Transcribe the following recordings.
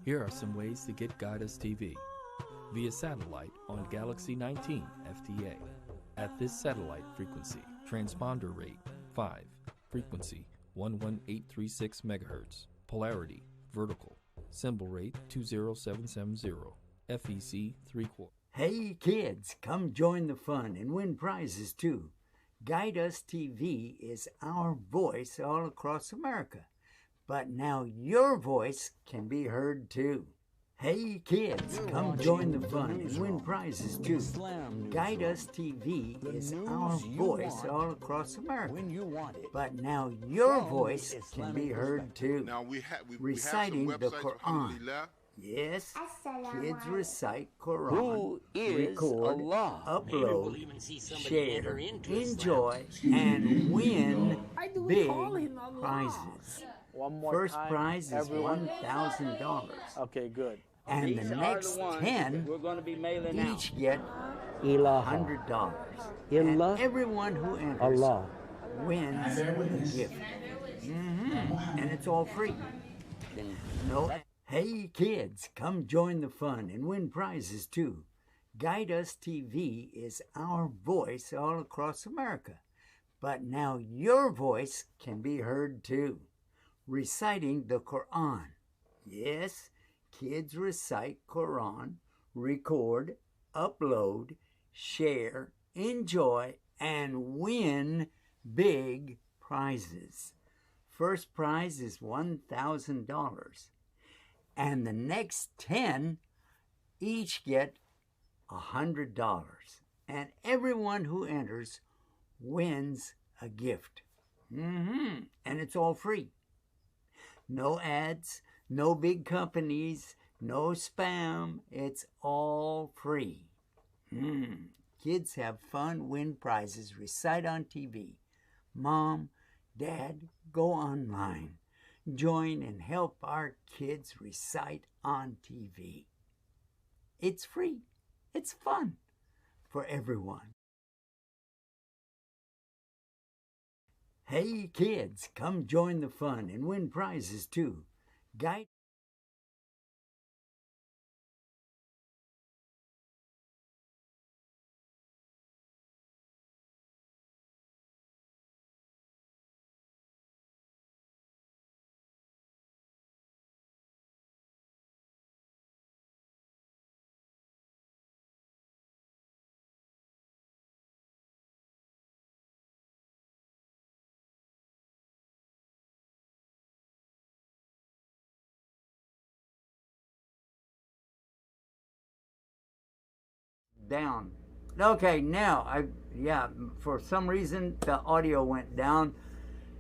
Here are some ways to get Guide Us TV. Via satellite on Galaxy 19 FTA. At this satellite frequency, transponder rate 5, frequency 11836 MHz, polarity vertical, symbol rate 20770, FEC 3/4. Hey kids, come join the fun and win prizes too. Guide Us TV is our voice all across America, but now your voice can be heard too. Hey kids, come join the fun and win prizes too. Guide Us TV is our voice all across America, but now your voice can be heard too. Now we reciting have the some websites, Quran. alhamdulillah. Yes, kids recite Quran, Who is record, Allah? upload, share, enjoy, and win big prizes. One more First time, prize is everyone. $1,000. Okay, good. And These the are next ones 10 we're going to be mailing out. each get Ilaha. $100. Illah. And everyone who enters Allah. wins a gift. And it's all free. No. Hey kids, come join the fun and win prizes too. Guide Us TV is our voice all across America, but now your voice can be heard too. Reciting the Quran. Yes, kids recite Quran, record, upload, share, enjoy, and win big prizes. First prize is $1,000. And the next 10 each get $100. And everyone who enters wins a gift. And it's all free. No ads, no big companies, no spam. It's all free. Kids have fun, win prizes, recite on TV. Mom, Dad, go online. Join and help our kids recite on TV. It's free. It's fun for everyone. Hey kids, come join the fun and win prizes too. Guide down. Okay, now for some reason the audio went down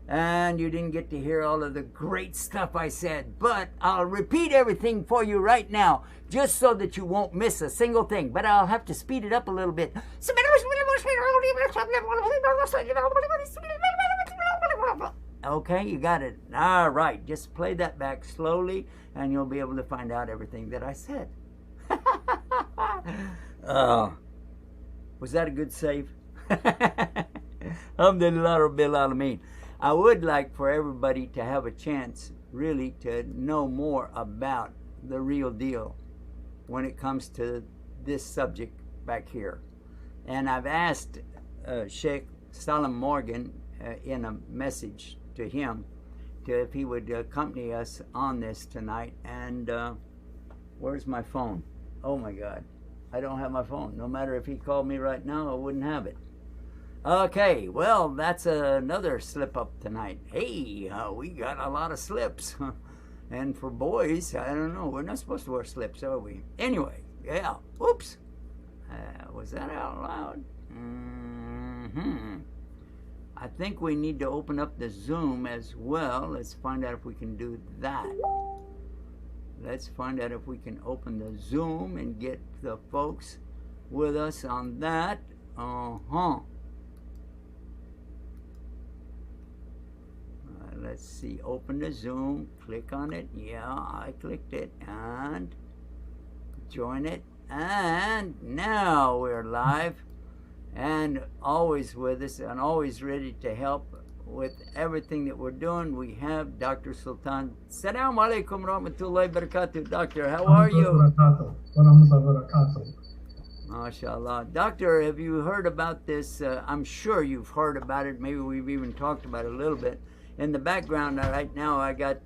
and you didn't get to hear all of the great stuff I said, but I'll repeat everything for you right now just so that you won't miss a single thing, but I'll have to speed it up a little bit. Okay, you got it. All right, just play that back slowly and you'll be able to find out everything that I said. Was that a good save? Alhamdulillah Rabbil Alameen. I would like for everybody to have a chance really to know more about the real deal when it comes to this subject back here. And I've asked Sheikh Salam Morgan in a message to him if he would accompany us on this tonight. And where's my phone? Oh my God. I don't have my phone. No matter if he called me right now, I wouldn't have it. Okay, well, that's another slip up tonight. Hey, we got a lot of slips. And for boys, I don't know. We're not supposed to wear slips, are we? Anyway, yeah. Oops. Was that out loud? I think we need to open up the Zoom as well. Let's find out if we can do that. Let's find out if we can open the Zoom and get the folks with us on that. Let's see, open the Zoom, click on it. Yeah, I clicked it, and join it. And now we're live and always with us and always ready to help with everything that we're doing, we have Dr. Sultan. Assalamu alaikum rahmatullahi barakatuh. Doctor, how are you? MashaAllah. Doctor, have you heard about this? I'm sure you've heard about it. Maybe we've even talked about it a little bit. In the background right now, I got,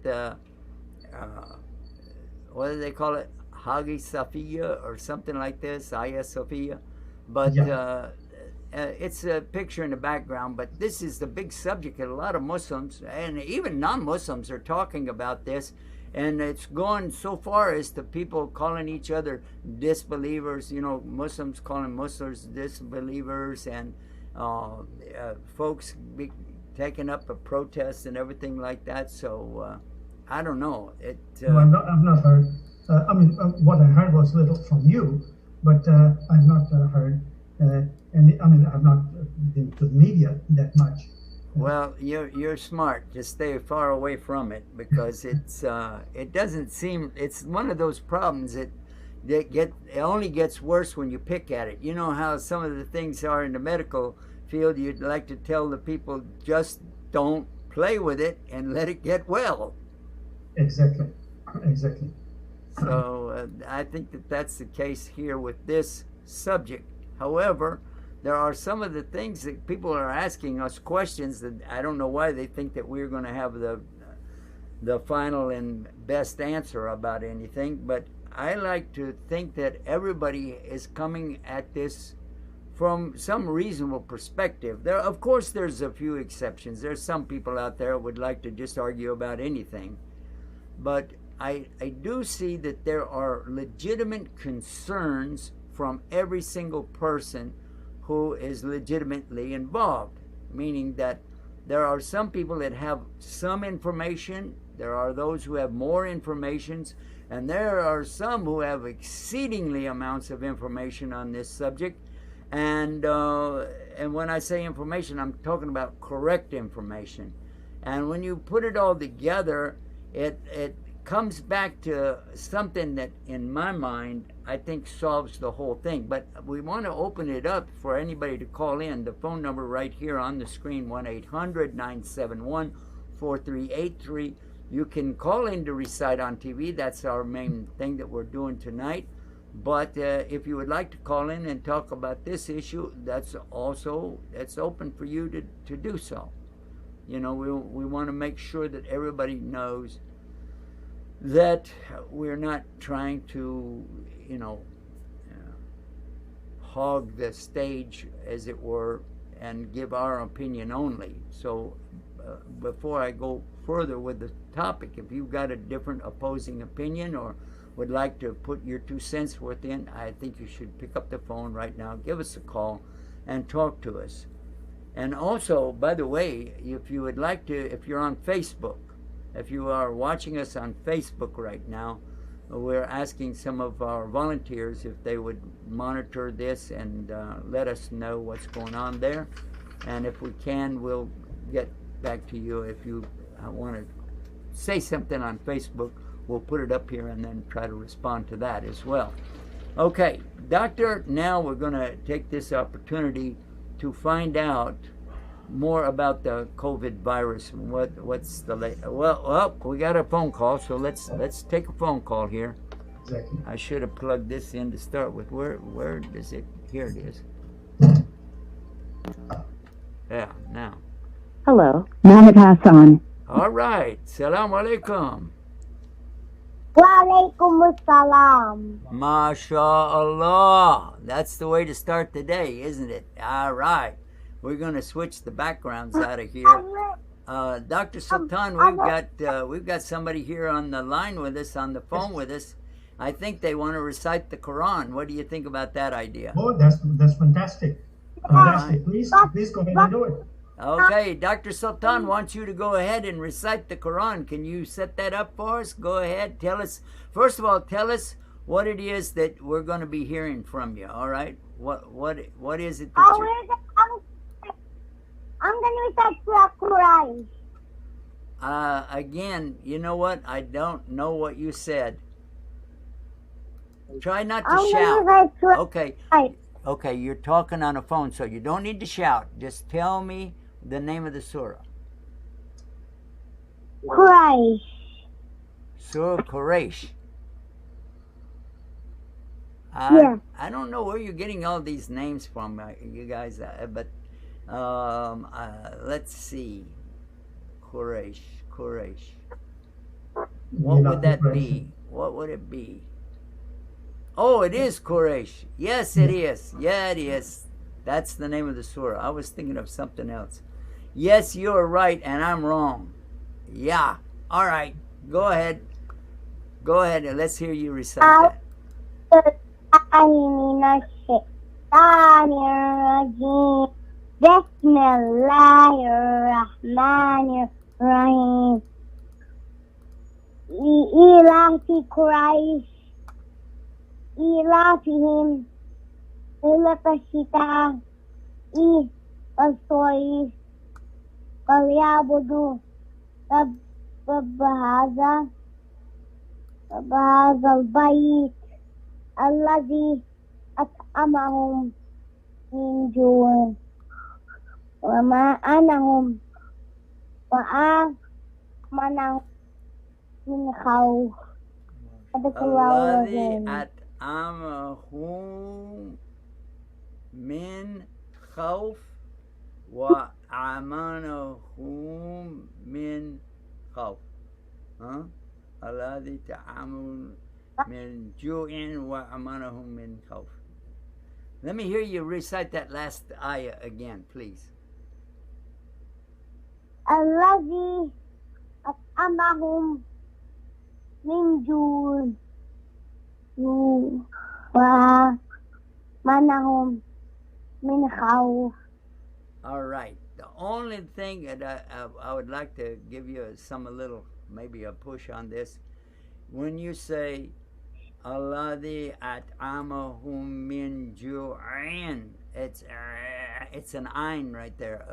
what do they call it? Hagi Safiya or something like this, Aya Safiya. But it's a picture in the background. But this is the big subject that a lot of Muslims and even non-Muslims are talking about this. And it's gone so far as to people calling each other disbelievers, you know, Muslims calling Muslims disbelievers, and folks taking up a protest and everything like that. So I don't know. No, I've not heard. What I heard was little from you, but I've not heard any. I've not been to the media that much. Well, you're smart. Just stay far away from it, because it doesn't seem, it's one of those problems that it only gets worse when you pick at it. You know how some of the things are in the medical field. You'd like to tell the people, just don't play with it and let it get well. Exactly. So I think that that's the case here with this subject. However, there are some of the things that people are asking us questions that I don't know why they think that we're going to have the final and best answer about anything. But I like to think that everybody is coming at this from some reasonable perspective. Of course, there's a few exceptions. There's some people out there who would like to just argue about anything. But I do see that there are legitimate concerns from every single person who is legitimately involved, meaning that there are some people that have some information, there are those who have more information, and there are some who have exceedingly amounts of information on this subject. And when I say information, I'm talking about correct information. And when you put it all together, it comes back to something that, in my mind, I think solves the whole thing. But we want to open it up for anybody to call in. The phone number right here on the screen, 1-800-971-4383. You can call in to recite on TV. That's our main thing that we're doing tonight. But if you would like to call in and talk about this issue, that's open for you to do so. You know, we want to make sure that everybody knows that we're not trying to, you know, hog the stage, as it were, and give our opinion only. So before I go further with the topic, if you've got a different opposing opinion or would like to put your 2 cents worth in, I think you should pick up the phone right now, give us a call, and talk to us. And also, by the way, if you would like to, if you're on Facebook, if you are watching us on Facebook right now, we're asking some of our volunteers if they would monitor this and let us know what's going on there. And if we can, we'll get back to you. If you want to say something on Facebook, we'll put it up here and then try to respond to that as well. Okay, Doctor, now we're going to take this opportunity to find out more about the COVID virus. What's the well, we got a phone call, so let's take a phone call here. Exactly. I should have plugged this in to start with. Where does it? Here it is. Yeah, now. Hello, Mohammed Hassan. All right. Salam alaikum. Walaikum assalam. MashaAllah. That's the way to start the day, isn't it? All right. We're going to switch the backgrounds out of here. Dr. Sultan, we've got somebody here on the line with us, on the phone with us. I think they want to recite the Quran. What do you think about that idea? Oh, that's fantastic. Fantastic. Please go ahead and do it. Okay, Dr. Sultan wants you to go ahead and recite the Quran. Can you set that up for us? Go ahead. Tell us, first of all, tell us what it is that we're going to be hearing from you, all right? What is it that you're... I'm going to recite Surah Quran. Again, you know what? I don't know what you said. Try not to shout. Okay. Okay, you're talking on a phone, so you don't need to shout. Just tell me the name of the surah. Quraysh. Surah Quraysh. Yeah. I don't know where you're getting all these names from, you guys, but let's see. Quraysh. What would that be? What would it be? Oh, it is Quraysh. Yes, it is. Yeah, it is. That's the name of the surah. I was thinking of something else. Yes, you're right, and I'm wrong. Yeah. All right. Go ahead. Go ahead, and let's hear you recite that. من الشيطان الرجيم بسم الله الرحمن الرحيم لإيلاف قريش إيلافهم رحلة الشتاء والصيف فليعبدوا رب هذا البيت الذي أطعمهم من جوع وآمنهم من خوف. صدق الله الذي العظيم. أطعمهم من خوف وآمنهم من خوف. ها؟ الذي طعمهم من جوع وآمنهم من خوف. Let me hear you recite that last ayah again, please. الذي أطعمهم من جوع وآمنهم من خوف. All right. The only thing that I would like to give you maybe a push on this. When you say Alladhi at'amahum min ju'an, it's an ayn right there.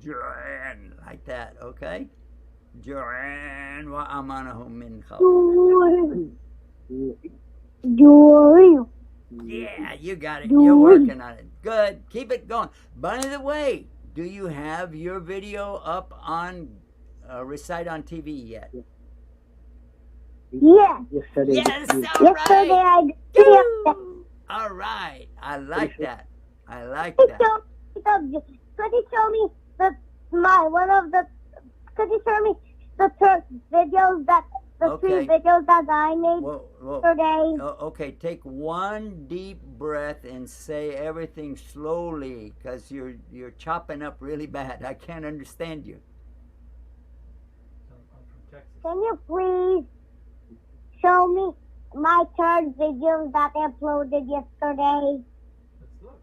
Ju'an, like that, okay? Ju'an wa amanahum min khawf. Joy. Yeah, you got it. You're working on it. Good. Keep it going. By the way, do you have your video up on Recite on TV yet? Yeah. Yesterday. Yes, all Yesterday right. I did. All right. I like that. I like Could that. you show me the could you show me the videos that three videos that I made today? Okay, take one deep breath and say everything slowly, because you're chopping up really bad. I can't understand you. Can you please show me my third videos that I uploaded yesterday? Let's look.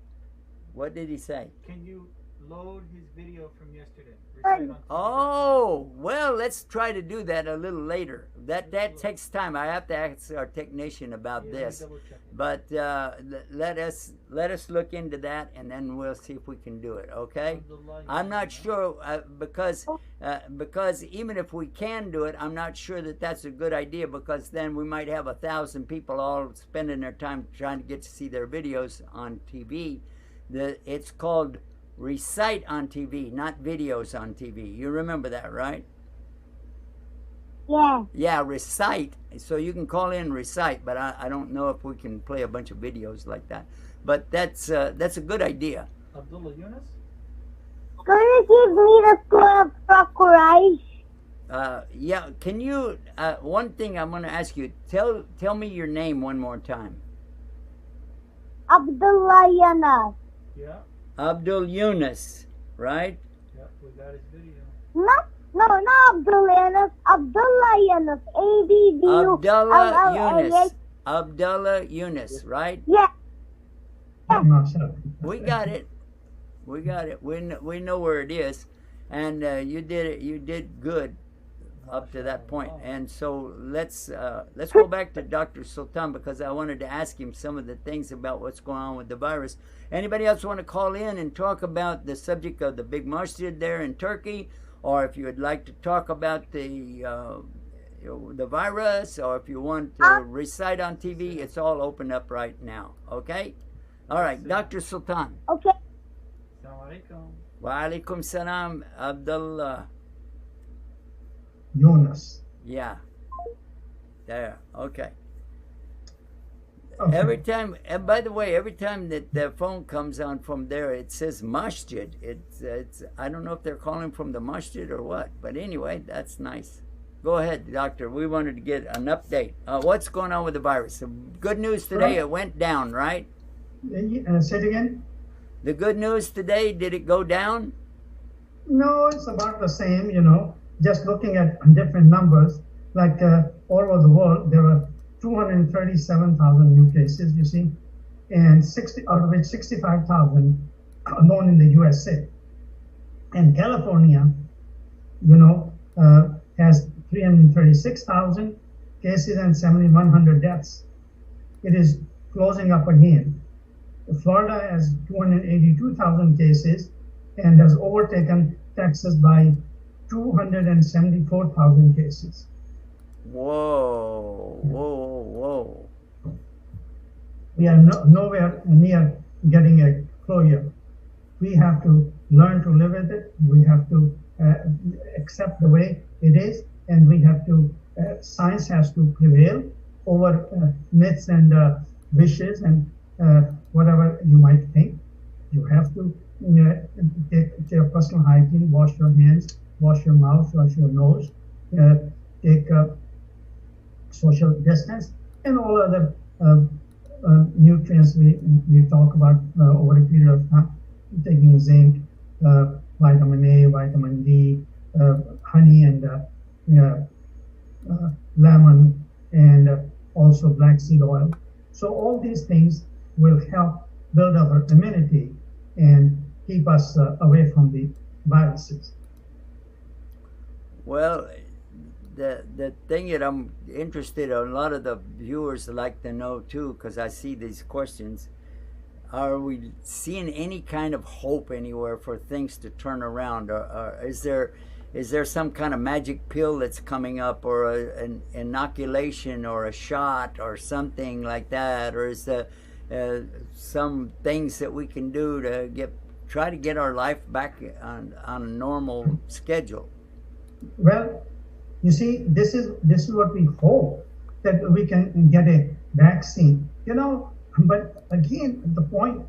What did he say? Can you load his video from yesterday? Oh, well, let's try to do that a little later. That takes time. I have to ask our technician about this. But let us look into that, and then we'll see if we can do it, okay? I'm not sure, because even if we can do it, I'm not sure that that's a good idea, because then we might have 1,000 people all spending their time trying to get to see their videos on TV. It's called Recite on TV, not videos on TV. You remember that, right? Yeah. Yeah, Recite. So you can call in Recite, but I don't know if we can play a bunch of videos like that. But that's a good idea. Abdullah Yunus? Can you give me the score of Quraysh? Yeah, can you, one thing I'm going to ask you, tell me your name one more time. Abdullah Yunus. Yeah. Abdul Yunus, right? Yeah, we got his video. No, not Abdullah Yunus. Abdullah Yunus. Abdullah Yunus. Abdullah Yunus, right? Yeah. I'm not sure. We got it. We got it. We know where it is, and you did it. You did good up to that point. And so let's go back to Dr. Sultan, because I wanted to ask him some of the things about what's going on with the virus. Anybody else want to call in and talk about the subject of the big masjid there in Turkey, or if you would like to talk about the virus, or if you want to recite on TV, it's all open up right now. Okay? All right, Dr. Sultan. Okay. Assalamu alaikum. Wa alaikum salam, Abdullah. Jonas. Yeah. There. Okay. Okay. Every time, and by the way, every time that the phone comes on from there, it says masjid. It's. I don't know if they're calling from the masjid or what, but anyway, that's nice. Go ahead, doctor. We wanted to get an update. What's going on with the virus? So good news today, it went down, right? Say it again. The good news today, did it go down? No, it's about the same. Just looking at different numbers, like all over the world, there are 237,000 new cases, you see, and 60 out of which 65,000 are known in the USA. And California, has 336,000 cases and 7,100 deaths. It is closing up again. Florida has 282,000 cases and has overtaken Texas by 274,000 cases. Whoa, whoa, whoa. We are nowhere near getting a closure. We have to learn to live with it. We have to accept the way it is, and we have to, science has to prevail over myths and wishes and whatever you might think. You have to take your personal hygiene, wash your hands, wash your mouth, wash your nose, take social distance, and all other nutrients we talk about over a period of time, taking zinc, vitamin A, vitamin D, honey, and lemon, and also black seed oil. So all these things will help build our immunity and keep us away from the viruses. Well, the thing that I'm interested in, a lot of the viewers like to know too, because I see these questions, are we seeing any kind of hope anywhere for things to turn around? Or is there some kind of magic pill that's coming up, or an inoculation or a shot or something like that? Or is there some things that we can do to try to get our life back on a normal schedule? Well, you see, this is what we hope, that we can get a vaccine. But again, the point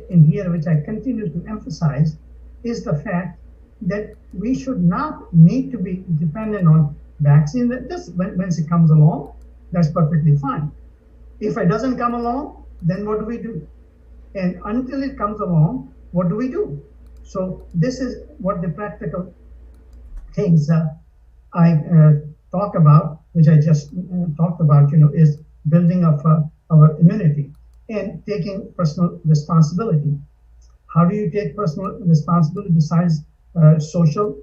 in here, which I continue to emphasize, is the fact that we should not need to be dependent on vaccine. That just once it comes along, that's perfectly fine. If it doesn't come along, then what do we do? And until it comes along, what do we do? So this is what the practical things I talk about, which I just talked about, is building up our immunity and taking personal responsibility. How do you take personal responsibility besides social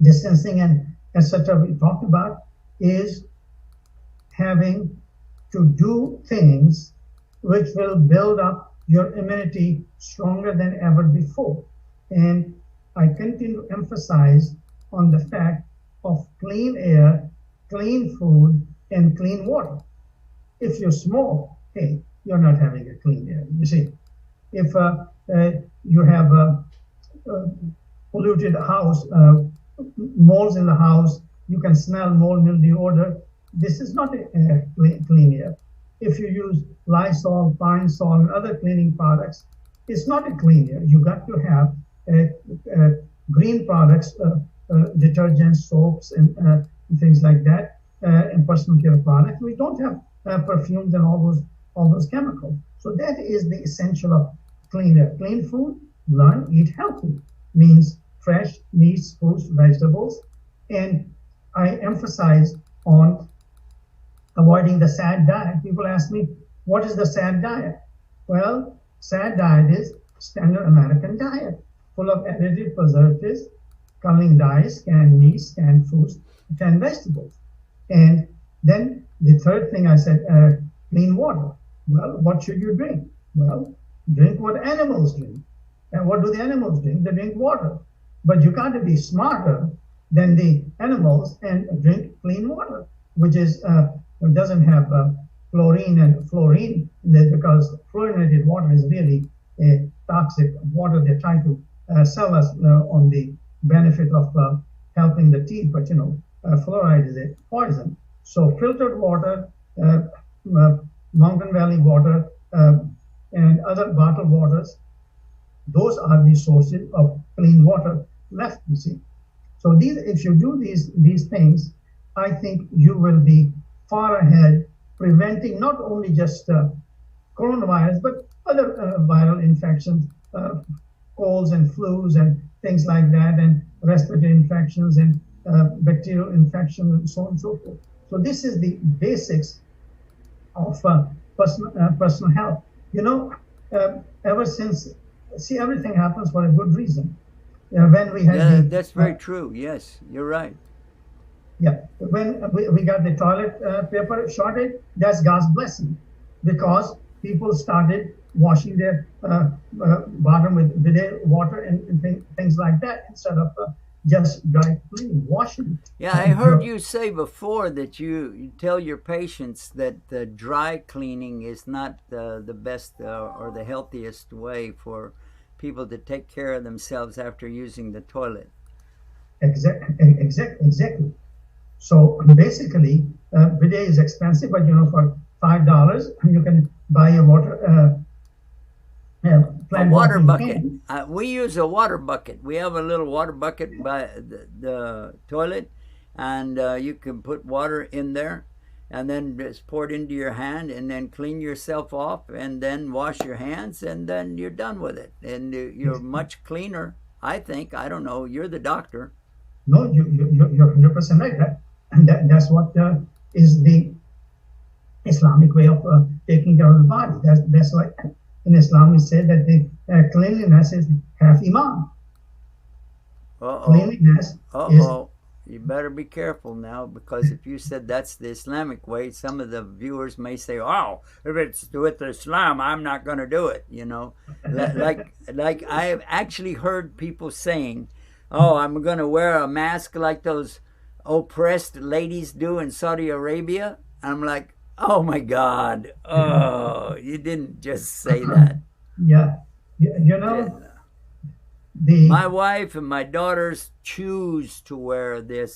distancing and etc. we talked about, is having to do things which will build up your immunity stronger than ever before. And I continue to emphasize on the fact of clean air, clean food, and clean water. If you smoke, hey, you're not having a clean air. You see, if you have a polluted house, molds in the house, you can smell mold, mildew, odor. This is not a clean air. If you use Lysol, Pine Sol, and other cleaning products, it's not a clean air. You got to have green products, detergents, soaps, and things like that, and personal care products. We don't have perfumes and all those chemicals. So that is the essential of clean air. Clean food, learn, eat healthy, means fresh meats, fruits, vegetables. And I emphasize on avoiding the SAD diet. People ask me, what is the SAD diet? Well, SAD diet is standard American diet, full of added preservatives, coloring dyes, canned meats, canned fruits, canned vegetables. And then the third thing I said, clean water. Well, what should you drink? Well, drink what animals drink. And what do the animals drink? They drink water. But you got to be smarter than the animals and drink clean water, which is doesn't have chlorine and fluorine, because fluorinated water is really a toxic water. They try to sell us on the benefit of helping the teeth, but fluoride is a poison. So filtered water, Mountain Valley water, and other bottled waters, those are the sources of clean water left, you see. So if you do these things, I think you will be far ahead, preventing not only just coronavirus, but other viral infections, colds and flus and things like that, and respiratory infections and bacterial infections and so on and so forth. So this is the basics of personal health. You know, ever since, see, everything happens for a good reason. When we had that's very true. Yes, you're right. Yeah, when we got the toilet paper shortage, that's God's blessing, because people started washing their bottom with bidet water and things like that, instead of just dry cleaning, washing. Yeah, I heard you say before that you tell your patients that the dry cleaning is not the best or the healthiest way for people to take care of themselves after using the toilet. Exactly. So basically, bidet is expensive, but you know, for $5 you can buy a water bucket. We use a water bucket. We have a little water bucket by the toilet, and you can put water in there, and then just pour it into your hand, and then clean yourself off, and then wash your hands, and then you're done with it, and you're much cleaner. I think. I don't know. You're the doctor. No, you're 100% right. And that's what is the Islamic way of taking care of the body. That's why in Islam we say that the cleanliness is half iman. Cleanliness is. You better be careful now, because if you said that's the Islamic way, some of the viewers may say, "Oh, if it's with Islam, I'm not going to do it." You know, like I've actually heard people saying, "Oh, I'm going to wear a mask like those oppressed ladies do in Saudi Arabia." I'm like, oh my God! Oh, you didn't just say that. Yeah, you know. My wife and my daughters choose to wear the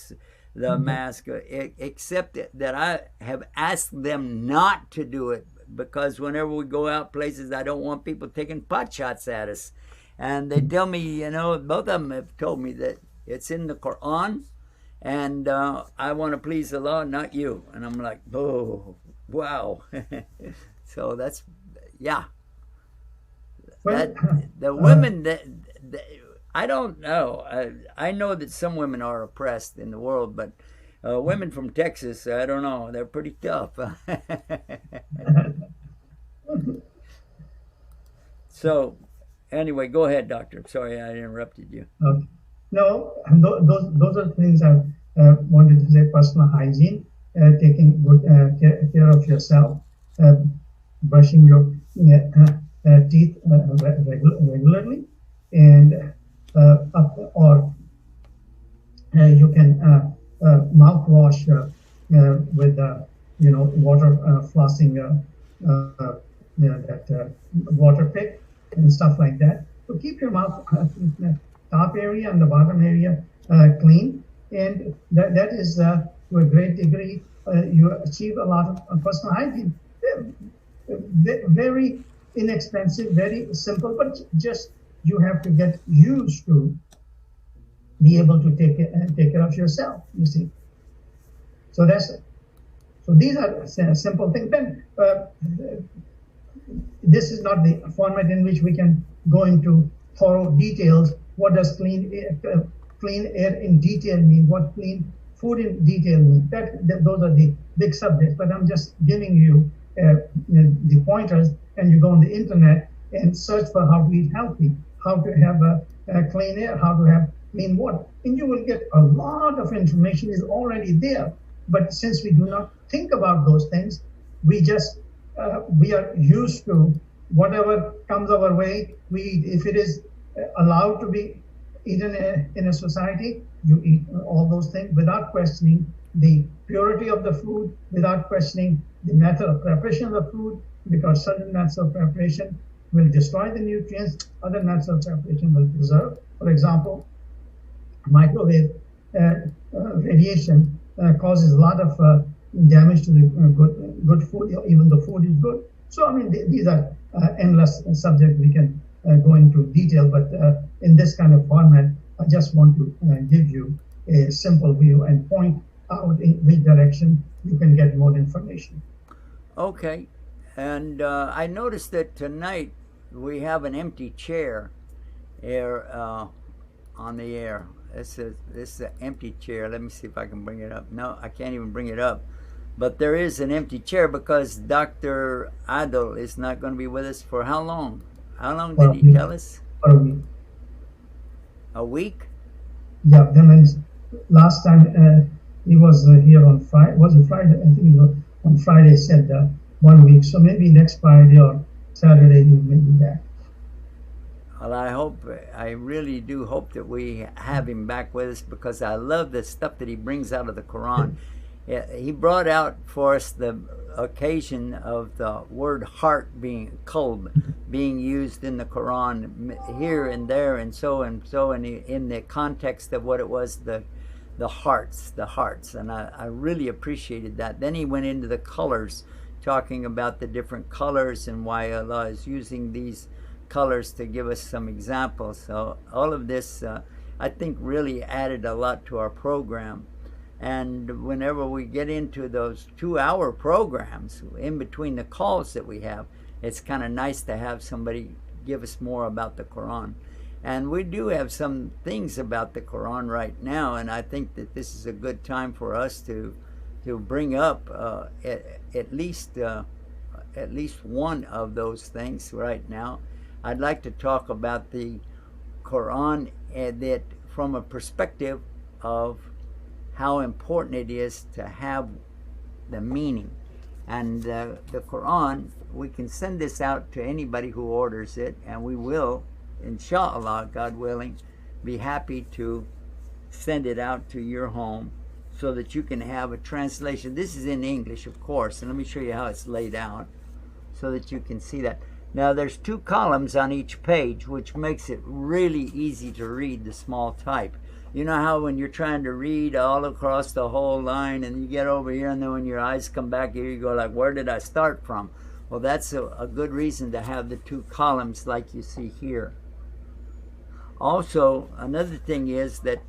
mask, except that I have asked them not to do it, because whenever we go out places, I don't want people taking pot shots at us. And they tell me, you know, both of them have told me that it's in the Quran, and I want to please Allah, not you. And I'm like, oh, wow. So that's, yeah. The women that I don't know. I know that some women are oppressed in the world, but women from Texas, I don't know. They're pretty tough. So, anyway, go ahead, doctor. Sorry, I interrupted you. Okay. No, those are things I wanted to say. Personal hygiene, taking good care of yourself, brushing your teeth regularly, and you can mouthwash with water flossing, that water pick and stuff like that. So keep your mouth top area and the bottom area clean, and that is to a great degree you achieve a lot of personal hygiene. Very inexpensive, very simple, but just you have to get used to be able to take care of yourself, you see. So these are simple things. Then this is not the format in which we can go into thorough details. What does clean air in detail mean? What clean food in detail mean? Those are the big subjects. But I'm just giving you the pointers, and you go on the internet and search for how to eat healthy, how to have a clean air, how to have clean water, and you will get a lot of information is already there. But since we do not think about those things, we just we are used to whatever comes our way. We eat. If it is allowed to be eaten in a society, you eat all those things without questioning the purity of the food, without questioning the method of preparation of the food, because certain methods of preparation will destroy the nutrients, other methods of preparation will preserve. For example, microwave radiation causes a lot of damage to the good food, even the food is good. So I mean, these are endless subjects. We can go into detail, but in this kind of format, I just want to give you a simple view and point out in which direction you can get more information. Okay, and I noticed that tonight we have an empty chair here on the air. This is an empty chair. Let me see if I can bring it up. No, I can't even bring it up. But there is an empty chair because Dr. Adel is not going to be with us for how long? How long did he tell us? For a week. A week? Yeah, that means last time he was here on Friday. Was it Friday? I think it was on Friday. Said 1 week. So maybe next Friday or Saturday he may be back. Well, I really do hope that we have him back with us because I love the stuff that he brings out of the Quran. He brought out for us the occasion of the word heart being qalb being used in the Quran here and there and so in the context of what it was, the hearts, and I really appreciated that. Then he went into the colors, talking about the different colors and why Allah is using these colors to give us some examples. So all of this I think really added a lot to our program. And whenever we get into those 2-hour programs in between the calls that we have, it's kind of nice to have somebody give us more about the Quran. And we do have some things about the Quran right now, and I think that this is a good time for us to bring up at least one of those things right now. I'd like to talk about the Quran that from a perspective of how important it is to have the meaning. And the Quran, we can send this out to anybody who orders it, and we will, inshallah, God willing, be happy to send it out to your home so that you can have a translation. This is in English, of course, and let me show you how it's laid out so that you can see that. Now there's 2 columns on each page, which makes it really easy to read the small type. You know how when you're trying to read all across the whole line and you get over here and then when your eyes come back here you go like, where did I start from? Well, that's a good reason to have the 2 columns like you see here. Also, another thing is that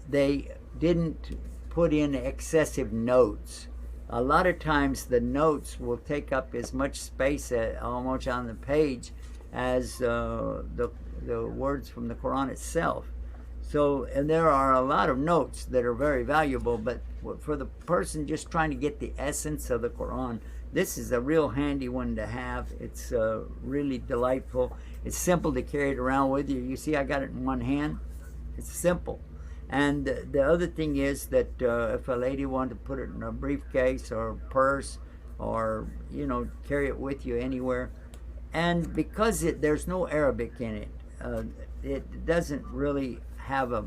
they didn't put in excessive notes. A lot of times the notes will take up as much space almost on the page as the words from the Quran itself. So, and there are a lot of notes that are very valuable, but for the person just trying to get the essence of the Quran, this is a real handy one to have. It's really delightful. It's simple to carry it around with you. You see, I got it in one hand. It's simple. And the other thing is that if a lady wanted to put it in a briefcase or a purse or, you know, carry it with you anywhere, and because there's no Arabic in it, it doesn't really have a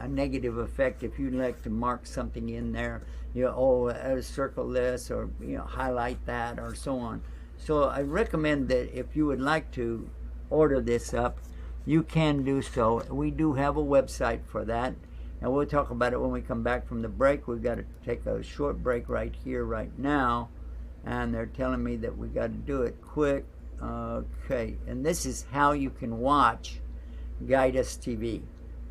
negative effect if you like to mark something in there, you know, circle this or, you know, highlight that or so on. So I recommend that if you would like to order this up, you can do so. We do have a website for that, and we'll talk about it when we come back from the break. We've got to take a short break right here, right now, and they're telling me that we got to do it quick. Okay, and this is how you can watch Guide Us TV.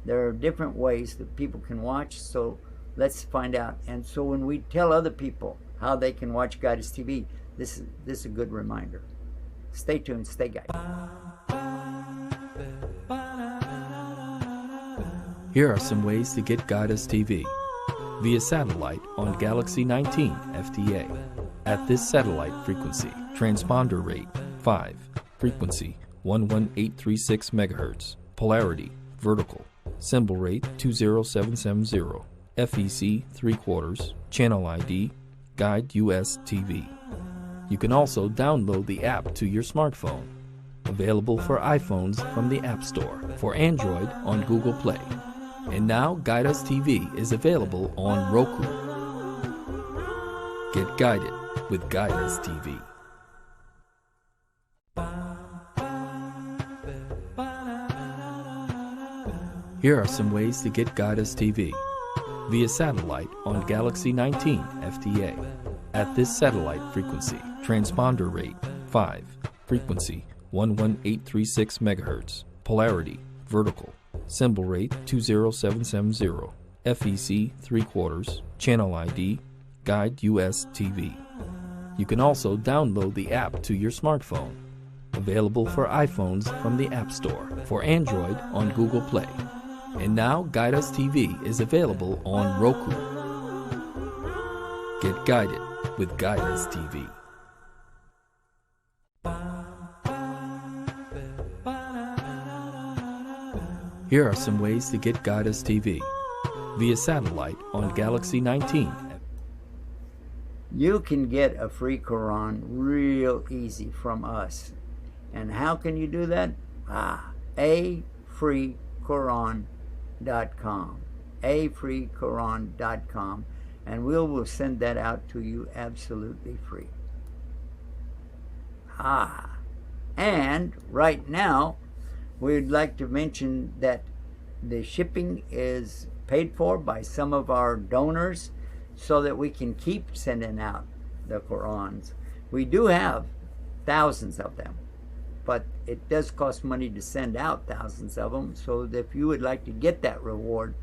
There are different ways that people can watch, so let's find out. And so when we tell other people how they can watch Guide Us TV, this is a good reminder. Stay tuned, stay guided. Here are some ways to get Guide Us TV. Via satellite on Galaxy 19 FTA. At this satellite frequency, transponder rate 5, frequency 11836 MHz, polarity vertical, symbol rate 20770, FEC 3/4, channel ID, Guide US TV. You can also download the app to your smartphone. Available for iPhones from the App Store, for Android on Google Play. And now Guide Us TV is available on Roku. Get guided with Guide Us TV. Here are some ways to get Guide Us TV. via satellite on Galaxy 19 FTA. At this satellite frequency, transponder rate 5, frequency 11836 MHz, polarity vertical, symbol rate 20770, FEC 3/4, channel ID, Guide US TV. You can also download the app to your smartphone. Available for iPhones from the App Store, for Android on Google Play. And now Guide Us TV is available on Roku. Get guided with Guide Us TV. Here are some ways to get Guide Us TV. Via satellite on Galaxy 19. You can get a free Quran real easy from us. And how can you do that? afreequran.com. afreequran.com. And we will send that out to you absolutely free. And right now, we'd like to mention that the shipping is paid for by some of our donors so that we can keep sending out the Qurans. We do have thousands of them, but it does cost money to send out thousands of them. So if you would like to get that reward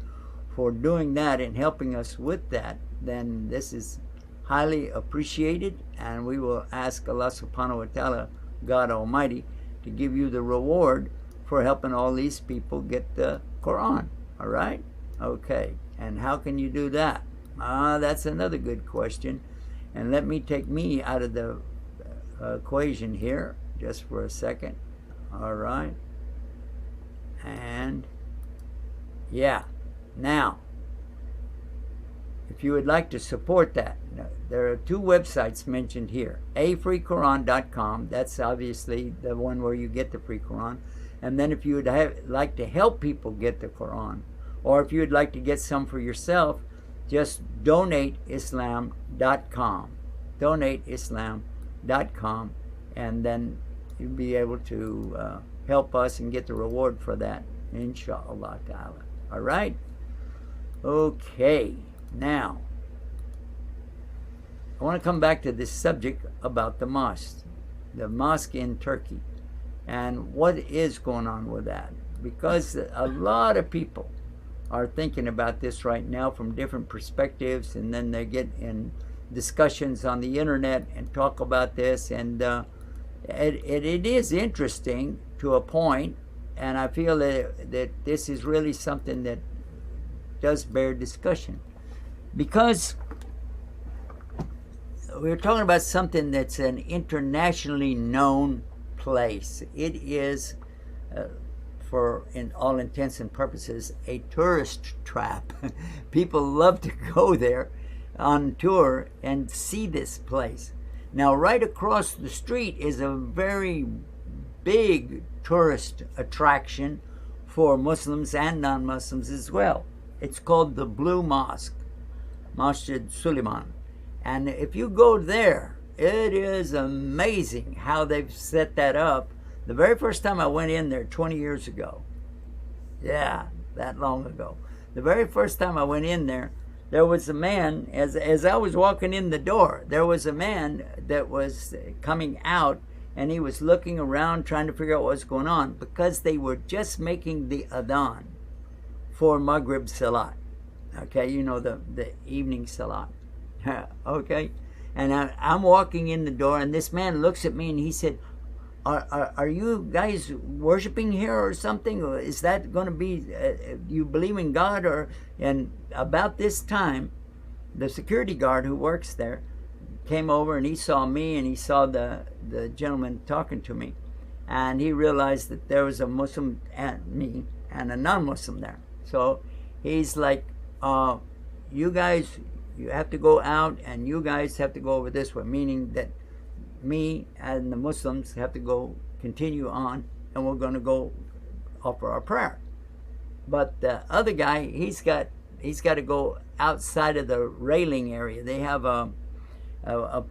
for doing that and helping us with that, then this is highly appreciated, and we will ask Allah subhanahu wa ta'ala, God Almighty, to give you the reward for helping all these people get the Quran. All right? Okay. And how can you do that? That's another good question. And let me take me out of the equation here just for a second. All right. And yeah. Now, if you would like to support that, there are two websites mentioned here. afreequran.com, that's obviously the one where you get the free Quran. And then if you would like to help people get the Quran, or if you would like to get some for yourself, just donateislam.com. Donateislam.com, and then you'll be able to help us and get the reward for that, inshallah ta'ala. All right? Okay. Now, I want to come back to this subject about the mosque in Turkey, and what is going on with that. Because a lot of people are thinking about this right now from different perspectives, and then they get in discussions on the internet and talk about this, and it is interesting to a point, and I feel that this is really something that does bear discussion. Because we're talking about something that's an internationally known place. It is, in all intents and purposes, a tourist trap. People love to go there on tour and see this place. Now, right across the street is a very big tourist attraction for Muslims and non-Muslims as well. It's called the Blue Mosque, Masjid Suleiman. And if you go there, it is amazing how they've set that up. The very first time I went in there 20 years ago, yeah, that long ago, the very first time I went in there, there was a man, as I was walking in the door, there was a man that was coming out, and he was looking around trying to figure out what was going on, because they were just making the adhan for Maghrib Salat. Okay, you know, the evening Salat. Okay, and I'm walking in the door, and this man looks at me and he said, are you guys worshiping here or something? Or is that going to be, you believe in God? And about this time, the security guard who works there came over, and he saw me, and he saw the gentleman talking to me, and he realized that there was a Muslim and me and a non-Muslim there. So he's like, you guys, you have to go out, and you guys have to go over this way, meaning that me and the Muslims have to go continue on, and we're going to go offer our prayer. But the other guy, he's got to go outside of the railing area. They have a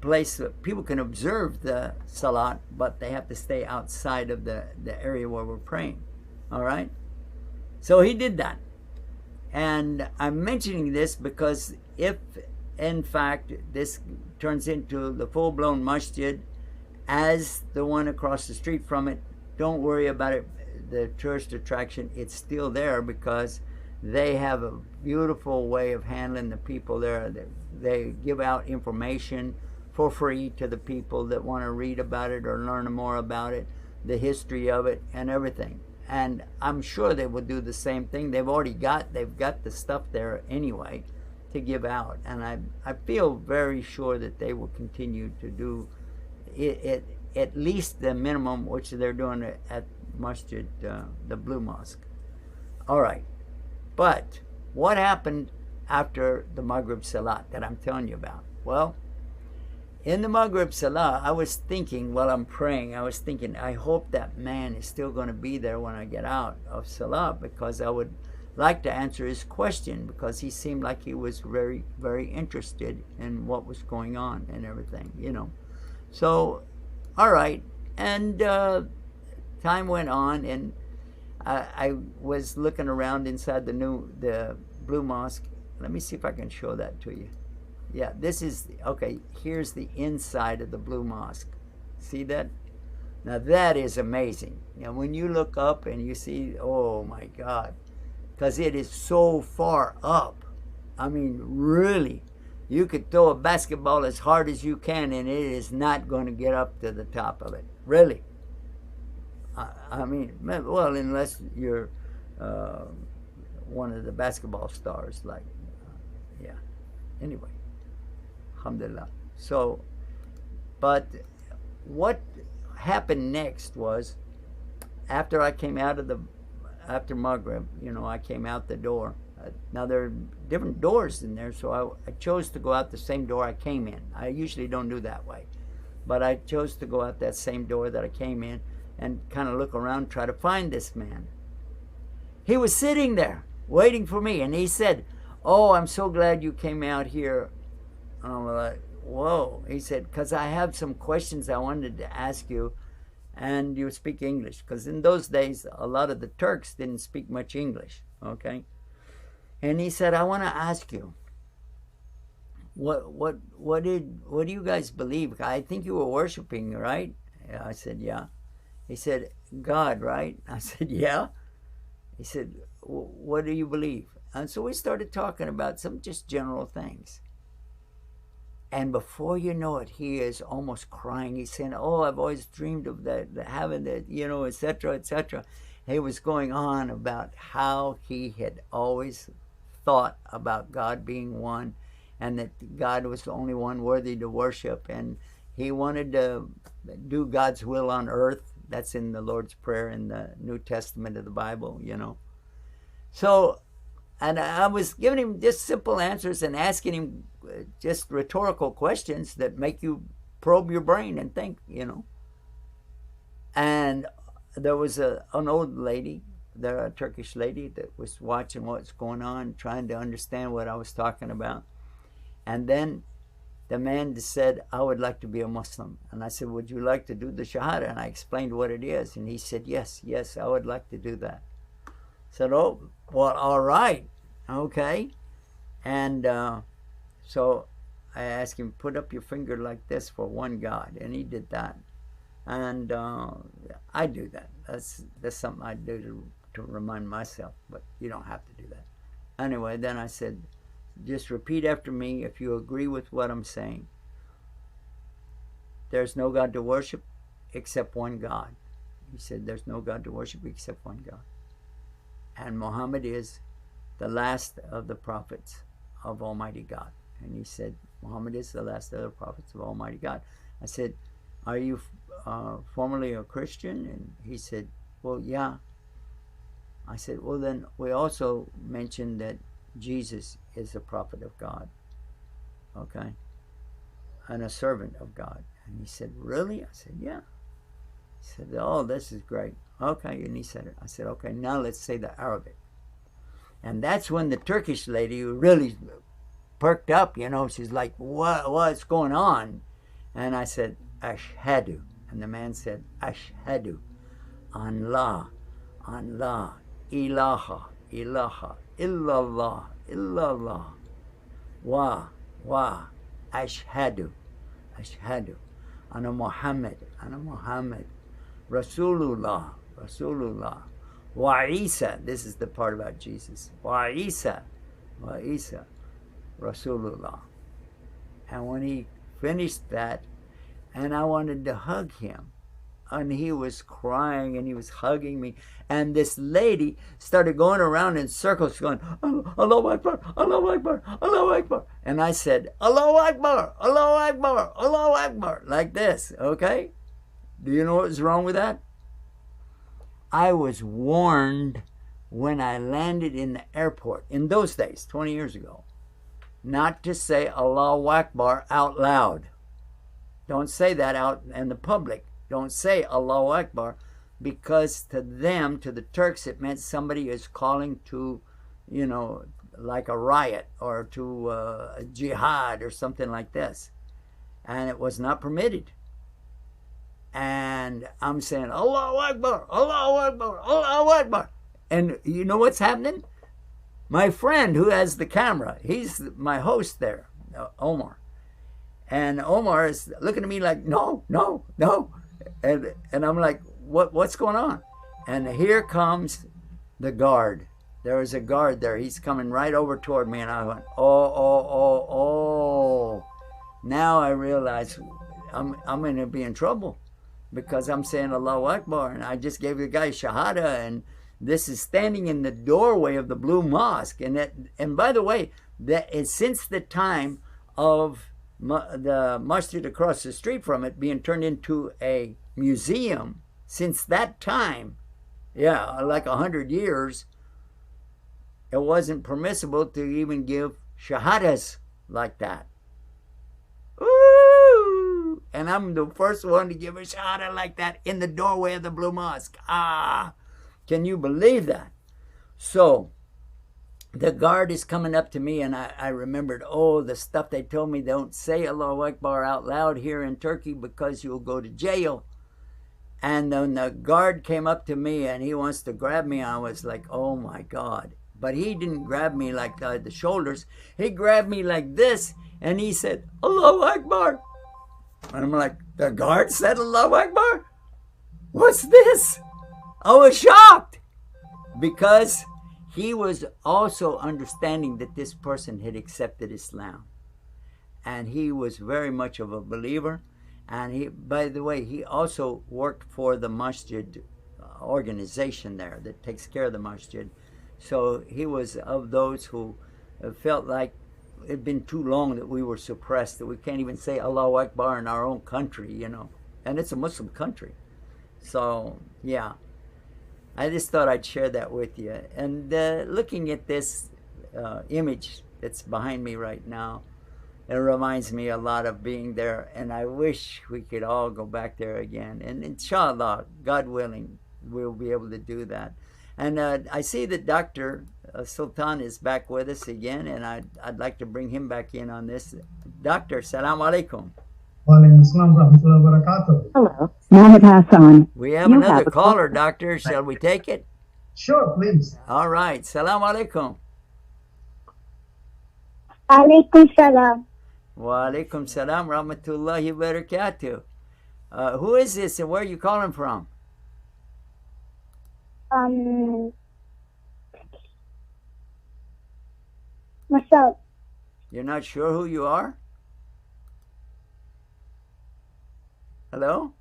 place that people can observe the salat, but they have to stay outside of the area where we're praying. All right? So he did that. And I'm mentioning this because if, in fact, this turns into the full-blown masjid as the one across the street from it, don't worry about it. The tourist attraction, it's still there because they have a beautiful way of handling the people there. They give out information for free to the people that want to read about it or learn more about it, the history of it and everything. And I'm sure they will do the same thing. They've got the stuff there anyway to give out. And I feel very sure that they will continue to do it at least the minimum which they're doing at Masjid, the Blue Mosque. All right. But what happened after the Maghrib Salat that I'm telling you about? Well, in the Maghrib Salah, I was thinking, while I'm praying, I was thinking, I hope that man is still going to be there when I get out of Salah, because I would like to answer his question, because he seemed like he was very, very interested in what was going on and everything, you know. So, all right. And time went on, and I was looking around inside the Blue Mosque. Let me see if I can show that to you. Yeah, this is, okay, here's the inside of the Blue Mosque. See that? Now that is amazing. You know, when you look up and you see, oh my God, because it is so far up. I mean, really, you could throw a basketball as hard as you can and it is not going to get up to the top of it. Really. I mean, well, unless you're one of the basketball stars, like, yeah. Anyway. Alhamdulillah. So, but what happened next was, after I came out of after Maghrib, you know, I came out the door. Now there are different doors in there, so I chose to go out the same door I came in. I usually don't do that way, but I chose to go out that same door that I came in and kind of look around, try to find this man. He was sitting there waiting for me, and he said, "Oh, I'm so glad you came out here." And I'm like, whoa. He said, because I have some questions I wanted to ask you, and you speak English. Because in those days, a lot of the Turks didn't speak much English, okay? And he said, I want to ask you, what do you guys believe? I think you were worshiping, right? I said, yeah. He said, God, right? I said, yeah. He said, what do you believe? And so we started talking about some just general things. And before you know it, he is almost crying. He's saying, oh, I've always dreamed of that, having that, you know, etc., etc. He was going on about how he had always thought about God being one, and that God was the only one worthy to worship. And he wanted to do God's will on earth. That's in the Lord's Prayer in the New Testament of the Bible, you know. So, and I was giving him just simple answers and asking him just rhetorical questions that make you probe your brain and think, you know. And there was an old lady, a Turkish lady, that was watching what's going on, trying to understand what I was talking about. And then the man said, I would like to be a Muslim. And I said, would you like to do the Shahada? And I explained what it is. And he said, yes, I would like to do that. I said, oh, well, all right, okay. And so I asked him, put up your finger like this for one God. And he did that. And I do that. That's something I do to remind myself. But you don't have to do that. Anyway, then I said, just repeat after me if you agree with what I'm saying. There's no God to worship except one God. He said, there's no God to worship except one God. And Muhammad is the last of the prophets of Almighty God. And he said, Muhammad is the last of the prophets of Almighty God. I said, are you formerly a Christian? And he said, well, yeah. I said, well, then we also mentioned that Jesus is a prophet of God, okay, and a servant of God. And he said, really? I said, yeah. He said, oh, this is great. Okay, and he said it. I said, okay, now let's say the Arabic. And that's when the Turkish lady really perked up, you know. She's like, what's going on? And I said, Ashhadu. And the man said, Ashhadu an la ilaha ilaha illallah illallah wa ashhadu ana Muhammad Rasulullah wa Isa. This is the part about Jesus. Wa Isa Rasulullah. And when he finished that, and I wanted to hug him, and he was crying and he was hugging me, and this lady started going around in circles going, Allahu Akbar, Allahu Akbar, Allahu Akbar. And I said, Allahu Akbar, Allahu Akbar, Allahu Akbar, like this, okay? Do you know what was wrong with that? I was warned when I landed in the airport, in those days, 20 years ago, not to say Allahu Akbar out loud. Don't say that out in the public. Don't say Allahu Akbar, because to them, to the Turks, it meant somebody is calling to, you know, like a riot or to a jihad or something like this. And it was not permitted. And I'm saying, Allahu Akbar, Allahu Akbar, Allahu Akbar. And you know what's happening? My friend who has the camera, he's my host there, Omar. And Omar is looking at me like, no. And I'm like, what's going on? And here comes the guard. There was a guard there. He's coming right over toward me. And I went, oh. Now I realize I'm going to be in trouble, because I'm saying Allahu Akbar. And I just gave the guy Shahada. And this is standing in the doorway of the Blue Mosque. And by the way, that is since the time of the masjid across the street from it being turned into a museum, since that time, like 100 years, it wasn't permissible to even give shahadas like that. Ooh! And I'm the first one to give a shahada like that in the doorway of the Blue Mosque. Can you believe that? So the guard is coming up to me, and I remembered, the stuff they told me, don't say Allahu Akbar out loud here in Turkey because you'll go to jail. And then the guard came up to me, and he wants to grab me. I was like, oh my God. But he didn't grab me like the shoulders. He grabbed me like this, and he said, Allahu Akbar. And I'm like, the guard said Allahu Akbar? What's this? I was shocked, because he was also understanding that this person had accepted Islam. And he was very much of a believer. And he, by the way, he also worked for the masjid organization there that takes care of the masjid. So he was of those who felt like it had been too long that we were suppressed, that we can't even say Allahu Akbar in our own country, you know. And it's a Muslim country. So, yeah. I just thought I'd share that with you. And looking at this image that's behind me right now, it reminds me a lot of being there, and I wish we could all go back there again. And inshallah, God willing, we'll be able to do that. And I see that Dr. Sultan is back with us again, and I'd like to bring him back in on this. Doctor, salam alaikum. Hello, Mohammed Hassan. We have another caller, Doctor. Shall we take it? Sure, please. All right. Salam alaikum. Alaikum salam. Wa alaikum salam rahmatullahi wa barakatuh. Who is this, and where are you calling from? Myself. You're not sure who you are? Hello?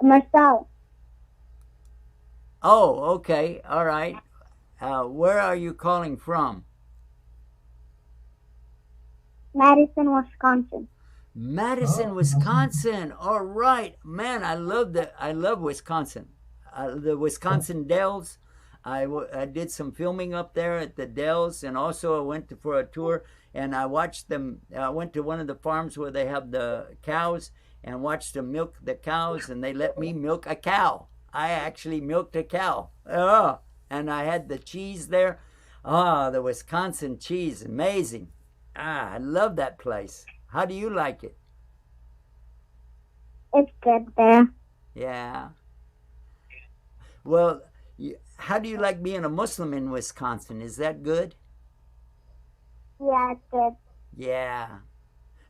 Myself. Oh, okay. All right. Where are you calling from? Madison, Wisconsin. Madison, Wisconsin. All right. Man, I love Wisconsin. The Wisconsin Dells. I did some filming up there at the Dells, and also I went for a tour, and I watched them. I went to one of the farms where they have the cows and watched them milk the cows, and they let me milk a cow. I actually milked a cow. And I had the cheese there. The Wisconsin cheese, amazing. I love that place. How do you like it? It's good there. Yeah. Well, How do you like being a Muslim in Wisconsin? Is that good? Yeah, it's good. Yeah.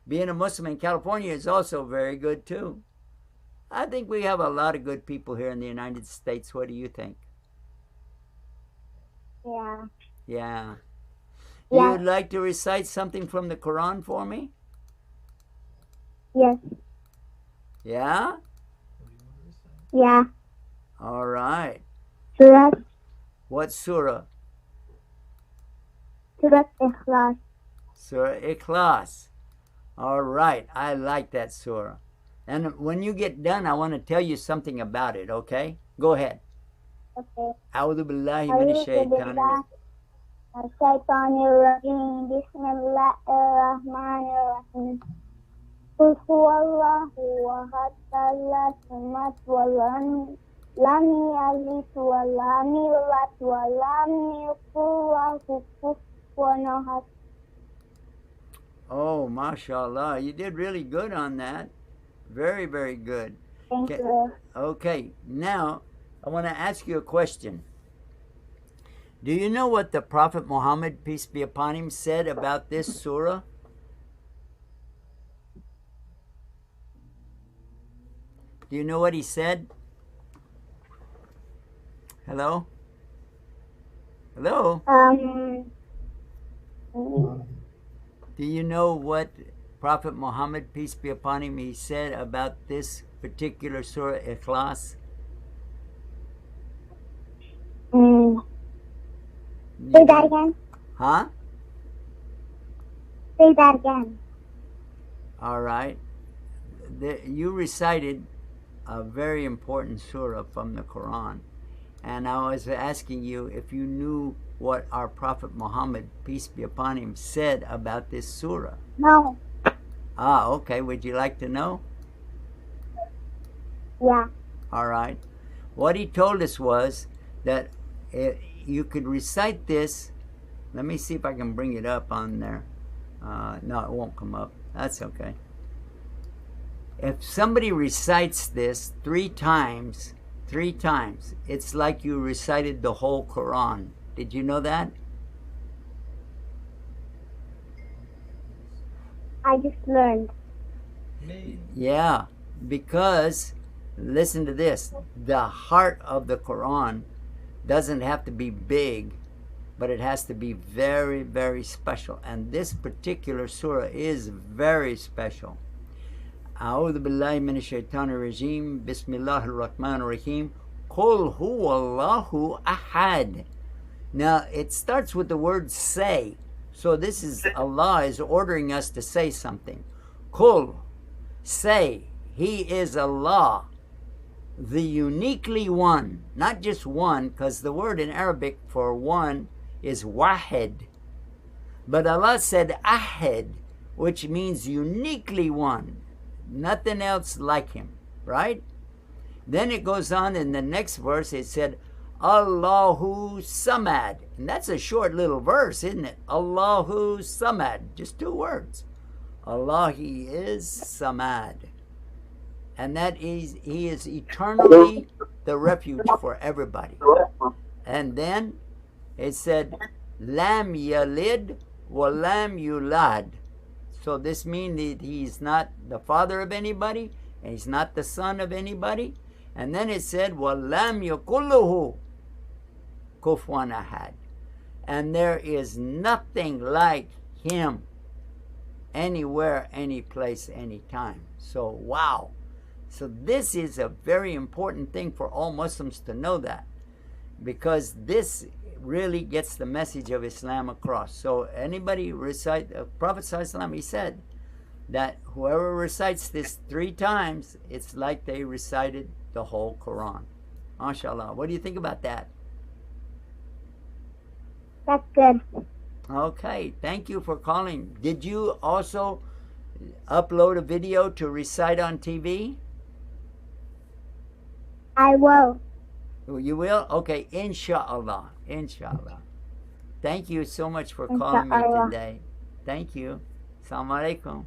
Being a Muslim in California is also very good too. I think we have a lot of good people here in the United States. What do you think? Yeah. Yeah. Yeah. You'd like to recite something from the Quran for me? Yes. Yeah? Yeah. All right. Surah What surah? Ikhlas. Surah Ikhlas. All right. I like that surah. And when you get done, I want to tell you something about it, okay? Go ahead. Okay. أعوذ بالله من الشيطان الرجيم. Asyaitanirrajim. Bismillahirrahmanirrahim. Qul huwallahu ahad. Allahu samad. Lam yalid wa lam yulad wa lam yakul lahu kufuwan ahad. Oh, mashallah. You did really good on that. Very, very good. Thank you. Okay, now I want to ask you a question. Do you know what the Prophet Muhammad, peace be upon him, said about this surah? Do you know what he said? Hello? Hello? Do you know what Prophet Muhammad, peace be upon him, he said about this particular surah, Ikhlas? Say that again. Huh? Say that again. All right. You recited a very important surah from the Quran. And I was asking you if you knew what our Prophet Muhammad, peace be upon him, said about this surah. No. Ah, okay. Would you like to know? Yeah. All right. What he told us was that you could recite this. Let me see if I can bring it up on there. No, it won't come up. That's okay. If somebody recites this three times, it's like you recited the whole Quran. Did you know that? I just learned. Yeah, because listen to this. The heart of the Quran doesn't have to be big, but it has to be very, very special. And this particular surah is very special. أعوذ بالله من الشيطان الرجيم بسم الله الرحمن الرحيم قل هو الله أحد. Now it starts with the word say. So this is Allah is ordering us to say something. Qul, say, He is Allah, the uniquely one. Not just one, because the word in Arabic for one is wahid. But Allah said ahad, which means uniquely one. Nothing else like him, right? Then it goes on in the next verse, it said, Allahu Samad. And that's a short little verse, isn't it? Allahu Samad. Just 2 words. Allah, He is Samad. And that is, He is eternally the refuge for everybody. And then it said, Lam Yalid wa Lam Yulad. So this means that He's not the father of anybody, and He's not the son of anybody. And then it said, وَلَمْ يَكُلُّهُ كُفْوًا أَحَدٍ. And there is nothing like Him anywhere, any place, any time. So, wow. So this is a very important thing for all Muslims to know that, because this really gets the message of Islam across. So anybody recite, Prophet ﷺ, he said that whoever recites this 3 times, it's like they recited the whole Quran. MashaAllah. What do you think about that? That's good. Okay, thank you for calling. Did you also upload a video to recite on TV? I will. You will? Okay, inshallah. Inshallah. Thank you so much for calling me Inshallah. today. Thank you. Assalamu alaikum.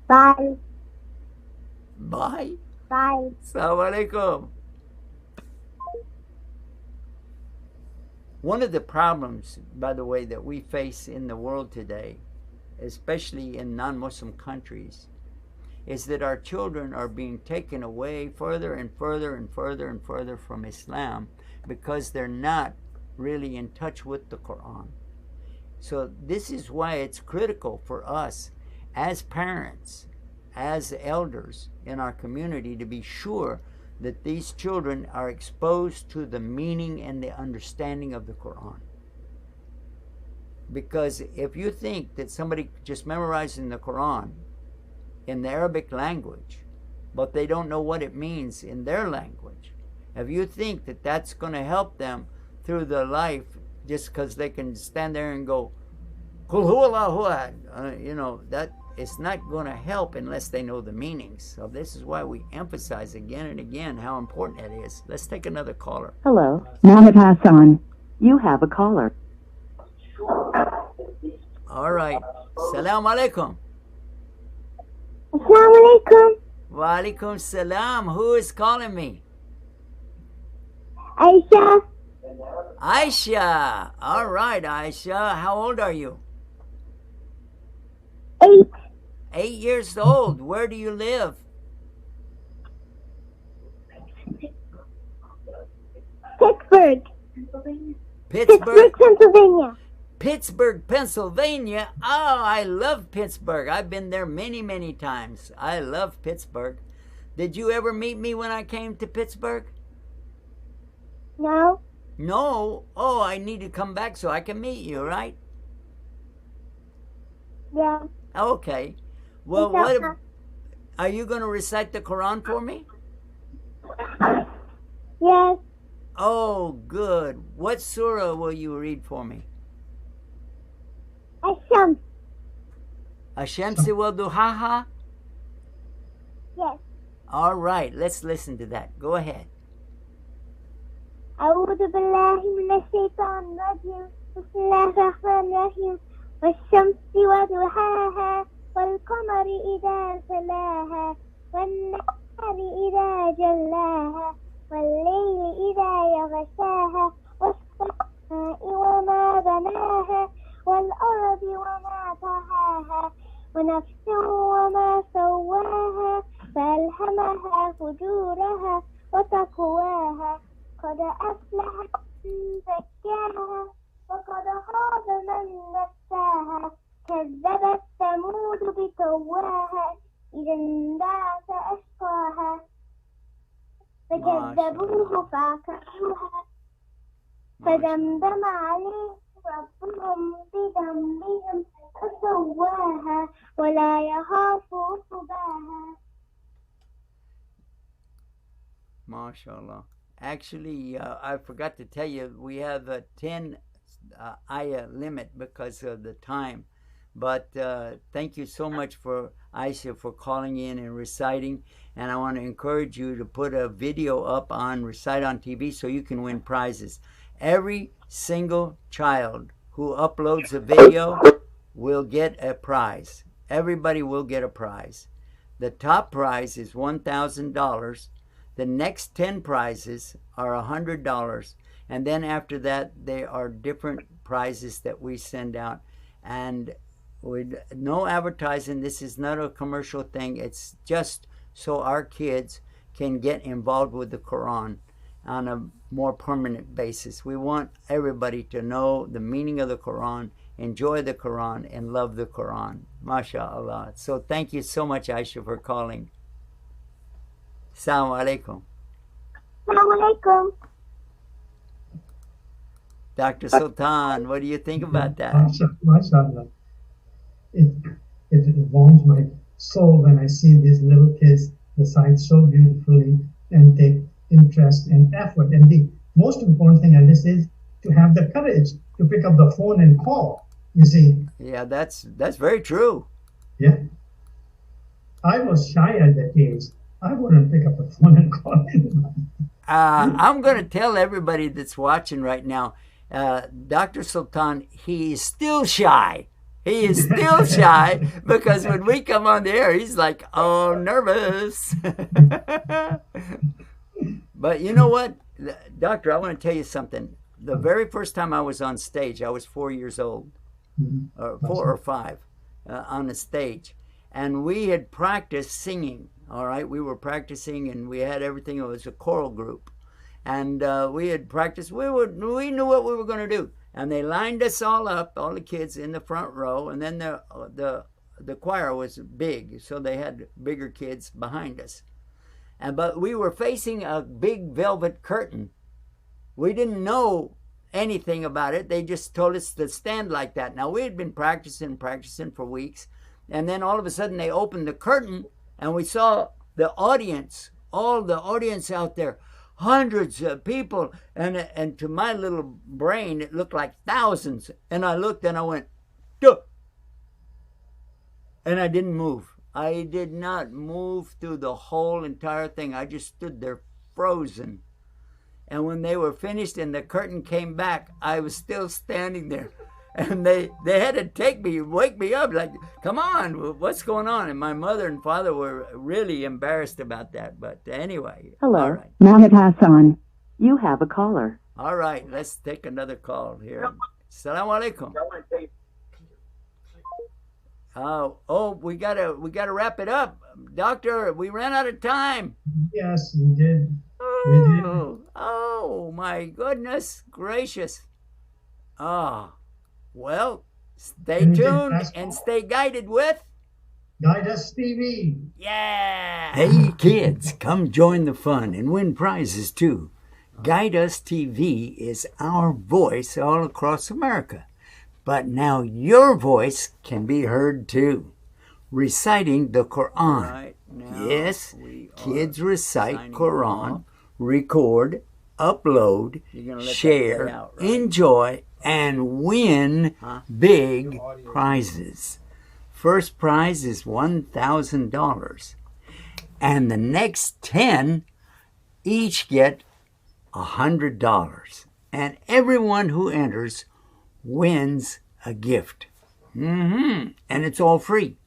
Bye. Bye. Bye. Assalamu alaikum. One of the problems, by the way, that we face in the world today, especially in non-Muslim countries, is that our children are being taken away further and further and further and further from Islam because they're not really in touch with the Quran. So this is why it's critical for us as parents, as elders in our community, to be sure that these children are exposed to the meaning and the understanding of the Quran. Because if you think that somebody just memorizing the Quran in the Arabic language, but they don't know what it means in their language, if you think that that's going to help them through their life just because they can stand there and go, Qul huwa Allahu ahad, that it's not going to help unless they know the meanings. So this is why we emphasize again and again how important it is. Let's take another caller. Hello, Mohammed Hassan. You have a caller. All right. Salam alaikum. Assalamu alaikum. Wa alaikum salam. Who is calling me? Aisha. Aisha. All right, Aisha. How old are you? 8. 8 years old. Where do you live? Pittsburgh. Pittsburgh, Pennsylvania. Pittsburgh, Pennsylvania. Oh, I love Pittsburgh. I've been there many, many times. I love Pittsburgh. Did you ever meet me when I came to Pittsburgh? No. No? Oh, I need to come back so I can meet you, right? Yeah. Okay. Well, are you going to recite the Quran for me? Yes. Oh, good. What surah will you read for me? Asham. Ash-Shamsi wa duhaha? Yes. All right, let's listen to that. Go ahead. أعوذ بالله من الشيطان الرجيم بسم الله الرحمن الرحيم والشمس وضحاها والقمر إذا تلاها والنهار إذا جلاها والليل إذا يغشاها والسماء وما بناها والأرض وما طحاها ونفس وما سواها فألهمها فجورها وتقواها قد أفلح من زكاها وقد خاب من دساها كذبت ثمود بطواها إذ انبعث أشقاها فكذبوه فعقروها فدمدم عليهم ربهم بذنبهم فسواها ولا يخاف عقباها. MashaAllah. Actually, I forgot to tell you, we have a 10 ayah limit because of the time. But thank you so much for Aisha for calling in and reciting. And I want to encourage you to put a video up on Recite on TV so you can win prizes. Every single child who uploads a video will get a prize. Everybody will get a prize. The top prize is $1,000. The next 10 prizes are $100. And then after that, there are different prizes that we send out. And with no advertising, this is not a commercial thing. It's just so our kids can get involved with the Quran on a more permanent basis. We want everybody to know the meaning of the Quran, enjoy the Quran, and love the Quran. MashaAllah. So thank you so much, Aisha, for calling. Assalamu alaikum. Assalamu alaikum. Dr. Sultan, what do you think about that? MashaAllah. It warms my soul when I see these little kids recite so beautifully and take interest and effort. And the most important thing in this is to have the courage to pick up the phone and call. You see? Yeah, that's very true. Yeah. I was shy at that age. I wouldn't pick up the phone and call anybody. I'm going to tell everybody that's watching right now, Dr. Sultan, he is still shy. He is still shy because when we come on the air, he's like, oh, nervous. But you know what, Doctor, I want to tell you something. the very first time I was on stage, I was 4 years old, or 4 or 5, on the stage. And we had practiced singing, all right? We were practicing, and we had everything. It was a choral group. And we had practiced. We knew what we were going to do. And they lined us all up, all the kids in the front row. And then the choir was big, so they had bigger kids behind us. But we were facing a big velvet curtain. We didn't know anything about it. They just told us to stand like that. Now, we had been practicing for weeks. And then all of a sudden they opened the curtain and we saw the audience, all the audience out there, hundreds of people. And to my little brain, it looked like thousands. And I looked and I went, duh! And I didn't move. I did not move through the whole entire thing. I just stood there frozen. And when they were finished and the curtain came back, I was still standing there. And they had to wake me up, like, come on, what's going on? And my mother and father were really embarrassed about that. But anyway. Hello, all right. Mohammed Hassan. You have a caller. All right, let's take another call here. Assalamu alaikum. We gotta wrap it up. Doctor, we ran out of time. Yes, we did. Oh my goodness gracious. Well, stay tuned and stay guided with Guide Us TV. Yeah. Hey kids, come join the fun and win prizes too. Guide Us TV is our voice all across America. But now your voice can be heard too. Reciting the Quran. Right, yes, kids recite Quran, record, upload, share, out, right? Enjoy, and win big prizes. First prize is $1,000. And the next 10 each get $100. And everyone who enters wins a gift. And it's all free.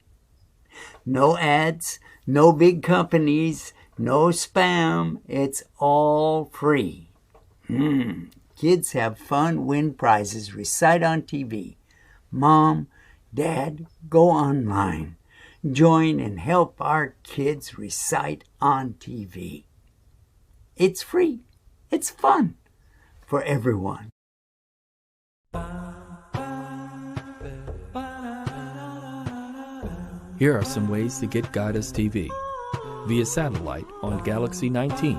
No ads, no big companies, no spam. It's all free. Kids have fun, win prizes, recite on TV. Mom, Dad, go online. Join and help our kids recite on TV. It's free. It's fun for everyone. Here are some ways to get Guide Us TV. Via satellite on Galaxy 19